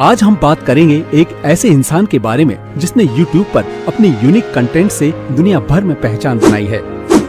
आज हम बात करेंगे एक ऐसे इंसान के बारे में जिसने YouTube पर अपनी यूनिक कंटेंट से दुनिया भर में पहचान बनाई है।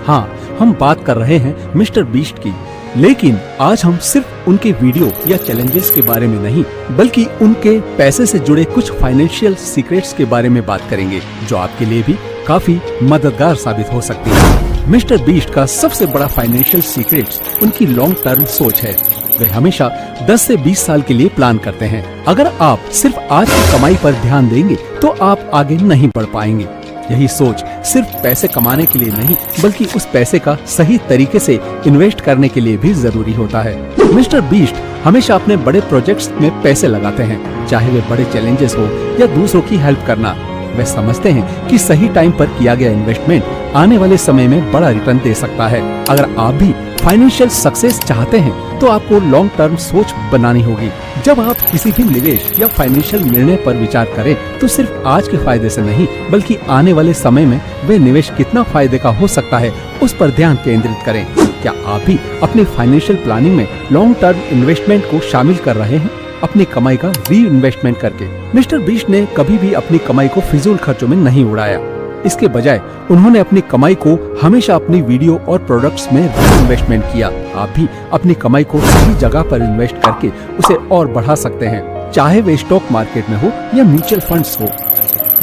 हाँ, हम बात कर रहे हैं मिस्टर बीस्ट की। लेकिन आज हम सिर्फ उनके वीडियो या चैलेंजेस के बारे में नहीं, बल्कि उनके पैसे से जुड़े कुछ फाइनेंशियल सीक्रेट्स के बारे में बात करेंगे, जो आपके लिए भी काफी मददगार साबित हो सकती है। मिस्टर बीस्ट का सबसे बड़ा फाइनेंशियल सीक्रेट्स उनकी लॉन्ग टर्म सोच है। वे हमेशा 10 से 20 साल के लिए प्लान करते हैं। अगर आप सिर्फ आज की कमाई पर ध्यान देंगे तो आप आगे नहीं बढ़ पाएंगे। यही सोच सिर्फ पैसे कमाने के लिए नहीं, बल्कि उस पैसे का सही तरीके से इन्वेस्ट करने के लिए भी जरूरी होता है। मिस्टर बीस्ट हमेशा अपने बड़े प्रोजेक्ट्स में पैसे लगाते हैं, चाहे वे बड़े चैलेंजेस हो या दूसरों की हेल्प करना। वे समझते हैं कि सही टाइम पर किया गया इन्वेस्टमेंट आने वाले समय में बड़ा रिटर्न दे सकता है। अगर आप भी फाइनेंशियल सक्सेस चाहते हैं तो आपको लॉन्ग टर्म सोच बनानी होगी। जब आप किसी भी निवेश या फाइनेंशियल निर्णय पर विचार करें तो सिर्फ आज के फायदे से नहीं, बल्कि आने वाले समय में वे निवेश कितना फायदे का हो सकता है उस पर ध्यान केंद्रित करें। क्या आप भी अपनी फाइनेंशियल प्लानिंग में लॉन्ग टर्म इन्वेस्टमेंट को शामिल कर रहे हैं, अपनी कमाई का री इन्वेस्टमेंट करके? मिस्टर बीस्ट ने कभी भी अपनी कमाई को फिजूल खर्चों में नहीं उड़ाया। इसके बजाय उन्होंने अपनी कमाई को हमेशा अपनी वीडियो और प्रोडक्ट्स में इन्वेस्टमेंट किया। आप भी अपनी कमाई को सही जगह पर इन्वेस्ट करके उसे और बढ़ा सकते हैं, चाहे वे स्टॉक मार्केट में हो या म्यूचुअल फंड्स हो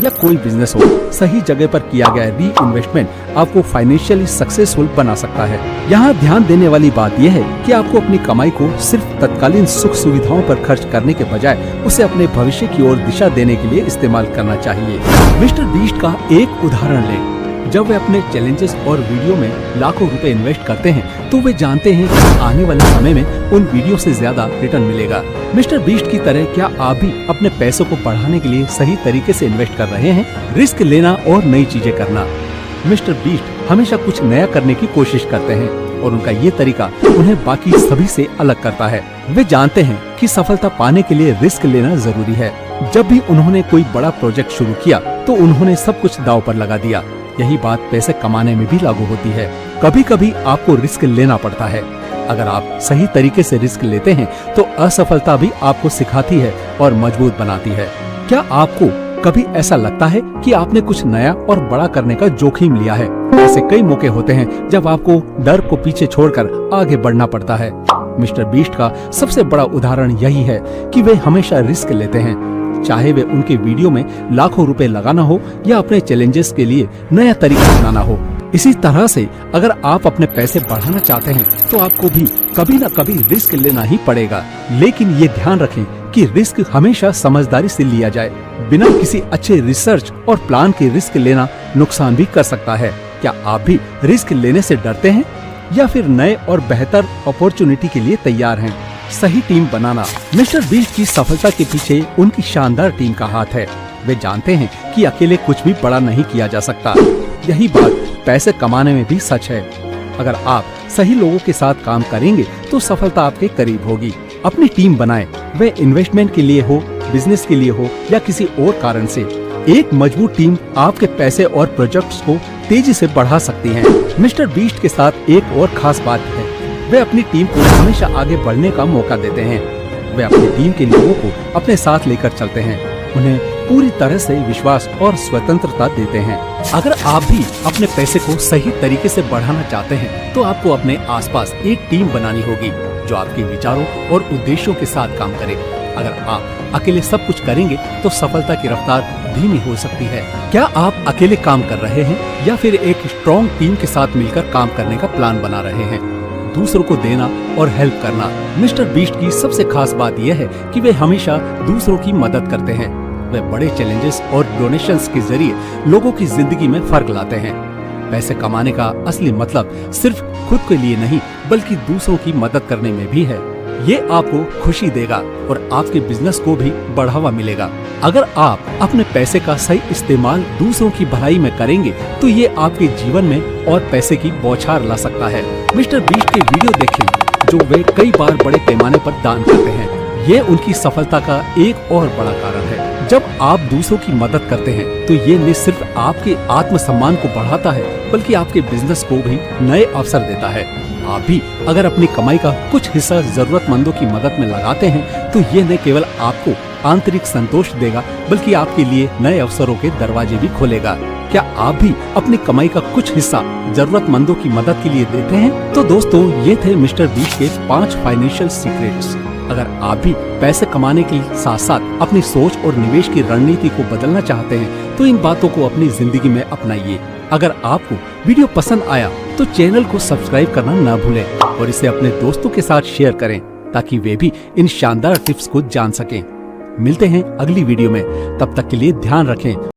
या कोई बिजनेस हो। सही जगह पर किया गया री इन्वेस्टमेंट आपको फाइनेंशियली सक्सेसफुल बना सकता है। यहाँ ध्यान देने वाली बात यह है कि आपको अपनी कमाई को सिर्फ तत्कालीन सुख सुविधाओं पर खर्च करने के बजाय उसे अपने भविष्य की ओर दिशा देने के लिए इस्तेमाल करना चाहिए। मिस्टर बीस्ट का एक उदाहरण लें। जब वे अपने चैलेंजेस और वीडियो में लाखों रुपए इन्वेस्ट करते हैं तो वे जानते हैं कि आने वाले समय में उन वीडियो से ज्यादा रिटर्न मिलेगा। मिस्टर बीस्ट की तरह क्या आप भी अपने पैसों को बढ़ाने के लिए सही तरीके से इन्वेस्ट कर रहे हैं? रिस्क लेना और नई चीजें करना। मिस्टर बीस्ट हमेशा कुछ नया करने की कोशिश करते हैं और उनका ये तरीका उन्हें बाकी सभी से अलग करता है। वे जानते हैं कि सफलता पाने के लिए रिस्क लेना जरूरी है। जब भी उन्होंने कोई बड़ा प्रोजेक्ट शुरू किया तो उन्होंने सब कुछ दांव पर लगा दिया। यही बात पैसे कमाने में भी लागू होती है। कभी कभी आपको रिस्क लेना पड़ता है। अगर आप सही तरीके से रिस्क लेते हैं तो असफलता भी आपको सिखाती है और मजबूत बनाती है। क्या आपको कभी ऐसा लगता है कि आपने कुछ नया और बड़ा करने का जोखिम लिया है? ऐसे कई मौके होते हैं जब आपको डर को पीछे छोड़कर आगे बढ़ना पड़ता है। मिस्टर बीस्ट का सबसे बड़ा उदाहरण यही है कि वे हमेशा रिस्क लेते हैं, चाहे वे उनके वीडियो में लाखों रुपए लगाना हो या अपने चैलेंजेस के लिए नया तरीका अपनाना हो। इसी तरह से अगर आप अपने पैसे बढ़ाना चाहते हैं तो आपको भी कभी न कभी रिस्क लेना ही पड़ेगा। लेकिन ये ध्यान रखें कि रिस्क हमेशा समझदारी से लिया जाए। बिना किसी अच्छे रिसर्च और प्लान के रिस्क लेना नुकसान भी कर सकता है। क्या आप भी रिस्क लेने से डरते हैं या फिर नए और बेहतर अपॉर्चुनिटी के लिए तैयार हैं? सही टीम बनाना। मिस्टर बीस्ट की सफलता के पीछे उनकी शानदार टीम का हाथ है। वे जानते हैं कि अकेले कुछ भी बड़ा नहीं किया जा सकता। यही बात पैसे कमाने में भी सच है। अगर आप सही लोगों के साथ काम करेंगे तो सफलता आपके करीब होगी। अपनी टीम बनाएं, वे इन्वेस्टमेंट के लिए हो, बिजनेस के लिए हो या किसी और कारण से। एक मजबूत टीम आपके पैसे और प्रोजेक्ट्स को तेजी से बढ़ा सकती है। मिस्टर बीस्ट के साथ एक और खास बात है, वे अपनी टीम को हमेशा आगे बढ़ने का मौका देते हैं। वे अपनी टीम के लोगों को अपने साथ लेकर चलते हैं, उन्हें पूरी तरह से विश्वास और स्वतंत्रता देते हैं। अगर आप भी अपने पैसे को सही तरीके से बढ़ाना चाहते हैं तो आपको अपने आसपास एक टीम बनानी होगी जो आपके विचारों और उद्देश्यों के साथ काम करे। अगर आप अकेले सब कुछ करेंगे तो सफलता की रफ्तार धीमी हो सकती है। क्या आप अकेले काम कर रहे हैं या फिर एक स्ट्रॉन्ग टीम के साथ मिलकर काम करने का प्लान बना रहे हैं? दूसरों को देना और हेल्प करना। मिस्टर बीस्ट की सबसे खास बात यह है कि वे हमेशा दूसरों की मदद करते हैं। वे बड़े चैलेंजेस और डोनेशंस के जरिए लोगों की जिंदगी में फर्क लाते हैं। पैसे कमाने का असली मतलब सिर्फ खुद के लिए नहीं, बल्कि दूसरों की मदद करने में भी है। ये आपको खुशी देगा और आपके बिजनेस को भी बढ़ावा मिलेगा। अगर आप अपने पैसे का सही इस्तेमाल दूसरों की भलाई में करेंगे तो ये आपके जीवन में और पैसे की बौछार ला सकता है। मिस्टर बीस्ट के वीडियो देखें जो वे कई बार बड़े पैमाने पर दान करते हैं। ये उनकी सफलता का एक और बड़ा कारण है। जब आप दूसरों की मदद करते हैं तो ये न सिर्फ आपके आत्मसम्मान को बढ़ाता है, बल्कि आपके बिजनेस को भी नए अवसर देता है। आप भी अगर अपनी कमाई का कुछ हिस्सा जरूरतमंदों की मदद में लगाते हैं तो ये न केवल आपको आंतरिक संतोष देगा बल्कि आपके लिए नए अवसरों के दरवाजे भी खोलेगा। क्या आप भी अपनी कमाई का कुछ हिस्सा जरूरतमंदों की मदद के लिए देते हैं? तो दोस्तों, ये थे मिस्टर बीस्ट के 5 फाइनेंशियल सीक्रेट्स। अगर आप भी पैसे कमाने के साथ साथ अपनी सोच और निवेश की रणनीति को बदलना चाहते हैं तो इन बातों को अपनी जिंदगी में अपनाइए। अगर आपको वीडियो पसंद आया तो चैनल को सब्सक्राइब करना ना भूलें और इसे अपने दोस्तों के साथ शेयर करें ताकि वे भी इन शानदार टिप्स को जान सकें। मिलते हैं अगली वीडियो में, तब तक के लिए ध्यान रखें।